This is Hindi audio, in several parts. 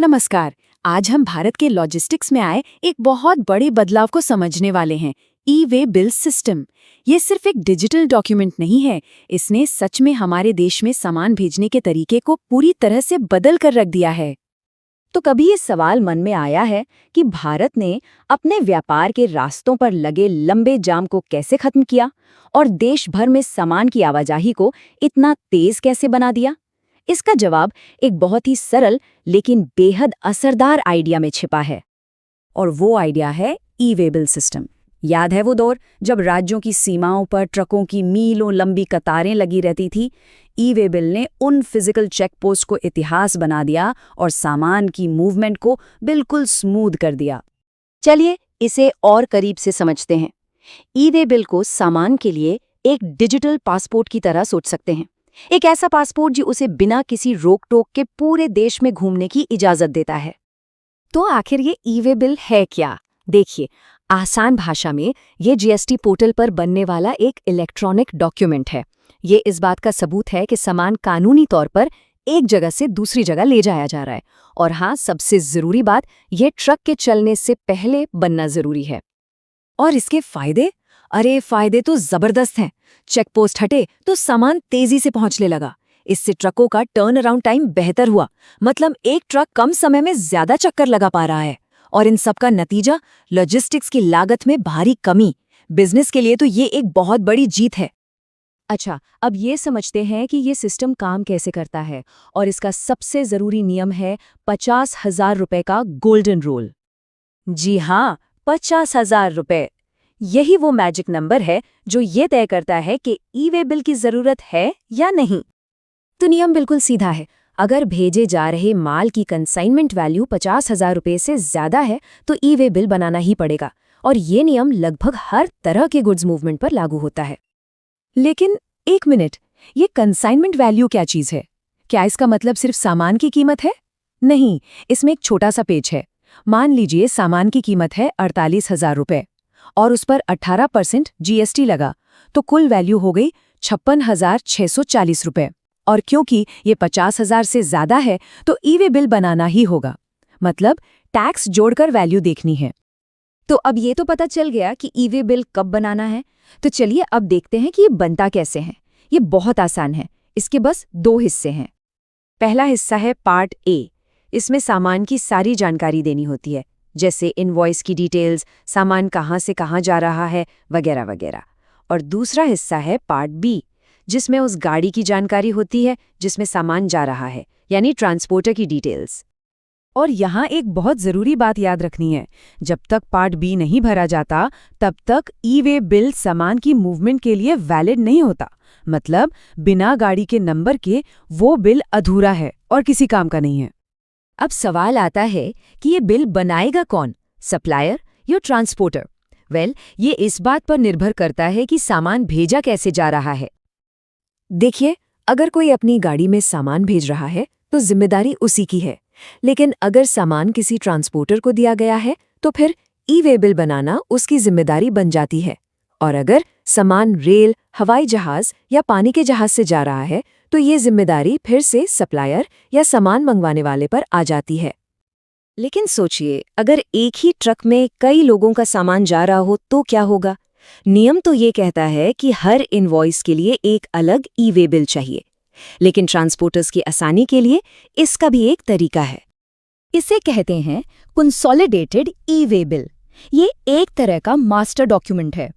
नमस्कार। आज हम भारत के लॉजिस्टिक्स में आए एक बहुत बड़े बदलाव को समझने वाले हैं, ई-वे बिल सिस्टम। ये सिर्फ एक डिजिटल डॉक्यूमेंट नहीं है, इसने सच में हमारे देश में सामान भेजने के तरीके को पूरी तरह से बदल कर रख दिया है। तो कभी ये सवाल मन में आया है कि भारत ने अपने व्यापार के रास्तों पर लगे लंबे जाम को कैसे खत्म किया और देश भर में सामान की आवाजाही को इतना तेज कैसे बना दिया? इसका जवाब एक बहुत ही सरल लेकिन बेहद असरदार आइडिया में छिपा है। और वो आइडिया है ई-वे बिल सिस्टम। याद है वो दौर जब राज्यों की सीमाओं पर ट्रकों की मीलों लंबी कतारें लगी रहती थी? ई-वे बिल ने उन फिजिकल चेक पोस्ट को इतिहास बना दिया और सामान की मूवमेंट को बिल्कुल स्मूथ कर दिया। चलिए इसे और करीब से समझते हैं। ई-वे बिल को सामान के लिए एक डिजिटल पासपोर्ट की तरह सोच सकते हैं। एक ऐसा पासपोर्ट जो उसे बिना किसी रोक टोक के पूरे देश में घूमने की इजाजत देता है। तो आखिर ये ई-वे बिल है क्या? देखिए, आसान भाषा में ये जीएसटी पोर्टल पर बनने वाला एक इलेक्ट्रॉनिक डॉक्यूमेंट है। ये इस बात का सबूत है कि सामान कानूनी तौर पर एक जगह से दूसरी जगह ले जाया जा रहा है। और हाँ, सबसे जरूरी बात, ये ट्रक के चलने से पहले बनना जरूरी है। और इसके फायदे? अरे फायदे तो जबरदस्त हैं। चेक पोस्ट हटे तो सामान तेजी से पहुंचने लगा। इससे ट्रकों का टर्न अराउंड टाइम बेहतर हुआ, मतलब एक ट्रक कम समय में ज्यादा चक्कर लगा पा रहा है। और इन सब का नतीजा लॉजिस्टिक्स की लागत में भारी कमी। बिजनेस के लिए तो ये एक बहुत बड़ी जीत है। अच्छा, अब ये समझते हैं कि ये सिस्टम काम कैसे करता है। और इसका सबसे जरूरी नियम है 50,000 रुपए का गोल्डन रूल। जी हाँ, 50,000 रुपए। यही वो मैजिक नंबर है जो ये तय करता है कि ई-वे बिल की जरूरत है या नहीं। तो नियम बिल्कुल सीधा है। अगर भेजे जा रहे माल की कंसाइनमेंट वैल्यू 50,000 रुपये से ज्यादा है तो ई-वे बिल बनाना ही पड़ेगा। और ये नियम लगभग हर तरह के गुड्स मूवमेंट पर लागू होता है। लेकिन एक मिनट, ये कंसाइनमेंट वैल्यू क्या चीज है? क्या इसका मतलब सिर्फ सामान की कीमत है? नहीं, इसमें एक छोटा सा पेच है। मान लीजिए सामान की कीमत है 48,000 रुपये और उस पर 18% जीएसटी लगा, तो कुल वैल्यू हो गई 56,640 रुपये। और क्योंकि ये 50,000 से ज्यादा है तो ई-वे बिल बनाना ही होगा, मतलब टैक्स जोड़कर वैल्यू देखनी है। तो अब ये तो पता चल गया कि ई-वे बिल कब बनाना है। तो चलिए अब देखते हैं कि ये बनता कैसे है। ये बहुत आसान है। इसके बस 2 हिस्से हैं। पहला हिस्सा है पार्ट ए। इसमें सामान की सारी जानकारी देनी होती है, जैसे इनवॉइस की डिटेल्स, सामान कहाँ से कहाँ जा रहा है, वगैरह वगैरह। और दूसरा हिस्सा है पार्ट बी, जिसमें उस गाड़ी की जानकारी होती है जिसमें सामान जा रहा है, यानी ट्रांसपोर्टर की डिटेल्स। और यहाँ एक बहुत ज़रूरी बात याद रखनी है। जब तक पार्ट बी नहीं भरा जाता तब तक ई-वे बिल सामान की मूवमेंट के लिए वैलिड नहीं होता। मतलब बिना गाड़ी के नंबर के वो बिल अधूरा है और किसी काम का नहीं है। अब सवाल आता है कि ये बिल बनाएगा कौन, सप्लायर या ट्रांसपोर्टर? ये इस बात पर निर्भर करता है कि सामान भेजा कैसे जा रहा है। देखिए, अगर कोई अपनी गाड़ी में सामान भेज रहा है तो जिम्मेदारी उसी की है। लेकिन अगर सामान किसी ट्रांसपोर्टर को दिया गया है तो फिर ई-वे बिल बनाना उसकी जिम्मेदारी बन जाती है। और अगर सामान रेल, हवाई जहाज या पानी के जहाज से जा रहा है तो ये जिम्मेदारी फिर से सप्लायर या सामान मंगवाने वाले पर आ जाती है। लेकिन सोचिए, अगर एक ही ट्रक में कई लोगों का सामान जा रहा हो तो क्या होगा? नियम तो ये कहता है कि हर इनवॉइस के लिए एक अलग ई-वे बिल चाहिए। लेकिन ट्रांसपोर्टर्स की आसानी के लिए इसका भी एक तरीका है। इसे कहते हैं कंसोलिडेटेड ई-वे बिल। ये एक तरह का मास्टर डॉक्यूमेंट है।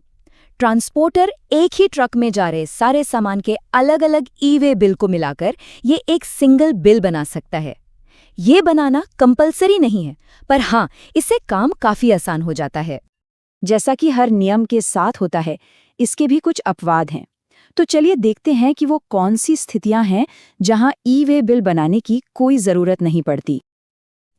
ट्रांसपोर्टर एक ही ट्रक में जा रहे सारे सामान के अलग अलग ई-वे बिल को मिलाकर ये एक सिंगल बिल बना सकता है। ये बनाना कंपलसरी नहीं है, पर हाँ, इससे काम काफी आसान हो जाता है। जैसा कि हर नियम के साथ होता है, इसके भी कुछ अपवाद हैं। तो चलिए देखते हैं कि वो कौन सी स्थितियां हैं जहां ई-वे बिल बनाने की कोई ज़रूरत नहीं पड़ती।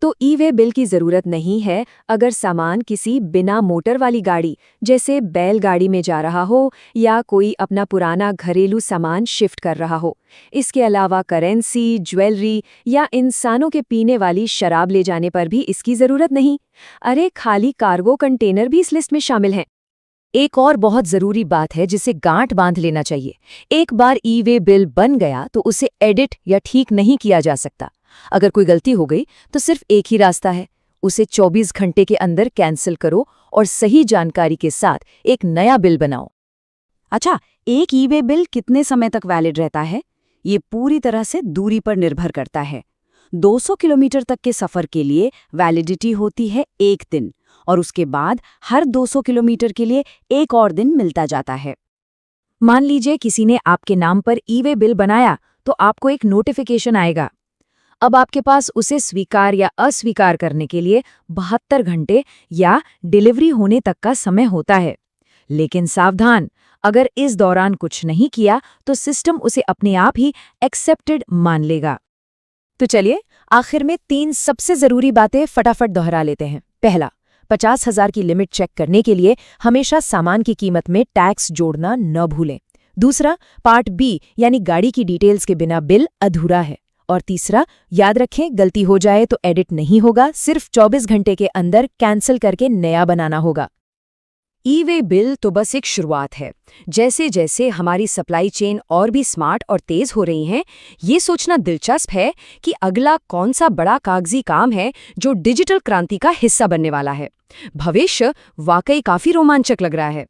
तो ई-वे बिल की ज़रूरत नहीं है अगर सामान किसी बिना मोटर वाली गाड़ी, जैसे बैलगाड़ी में जा रहा हो या कोई अपना पुराना घरेलू सामान शिफ्ट कर रहा हो। इसके अलावा करेंसी, ज्वेलरी या इंसानों के पीने वाली शराब ले जाने पर भी इसकी ज़रूरत नहीं। अरे खाली कार्गो कंटेनर भी इस लिस्ट में शामिल हैं। एक और बहुत ज़रूरी बात है जिसे गांठ बांध लेना चाहिए। एक बार ई-वे बिल बन गया तो उसे एडिट या ठीक नहीं किया जा सकता। अगर कोई गलती हो गई तो सिर्फ एक ही रास्ता है, उसे 24 घंटे के अंदर कैंसिल करो और सही जानकारी के साथ एक नया बिल बनाओ। अच्छा, एक ई-वे बिल कितने समय तक वैलिड रहता है? ये पूरी तरह से दूरी पर निर्भर करता है। 200 किलोमीटर तक के सफर के लिए वैलिडिटी होती है 1 दिन और उसके बाद हर 200 किलोमीटर के लिए एक और दिन मिलता जाता है। मान लीजिए किसी ने आपके नाम पर ई-वे बिल बनाया तो आपको एक नोटिफिकेशन आएगा। अब आपके पास उसे स्वीकार या अस्वीकार करने के लिए 72 घंटे या डिलीवरी होने तक का समय होता है। लेकिन सावधान, अगर इस दौरान कुछ नहीं किया तो सिस्टम उसे अपने आप ही एक्सेप्टेड मान लेगा। तो चलिए आखिर में 3 सबसे जरूरी बातें फटाफट दोहरा लेते हैं। पहला, 50,000 की लिमिट चेक करने के लिए हमेशा सामान की कीमत में टैक्स जोड़ना न भूलें। दूसरा, पार्ट बी यानी गाड़ी की डिटेल्स के बिना बिल अधूरा है। और तीसरा, याद रखें गलती हो जाए तो एडिट नहीं होगा, सिर्फ 24 घंटे के अंदर कैंसिल करके नया बनाना होगा। ई-वे बिल तो बस एक शुरुआत है। जैसे जैसे हमारी सप्लाई चेन और भी स्मार्ट और तेज हो रही हैं, ये सोचना दिलचस्प है कि अगला कौन सा बड़ा कागजी काम है जो डिजिटल क्रांति का हिस्सा बनने वाला है। भविष्य वाकई काफी रोमांचक लग रहा है।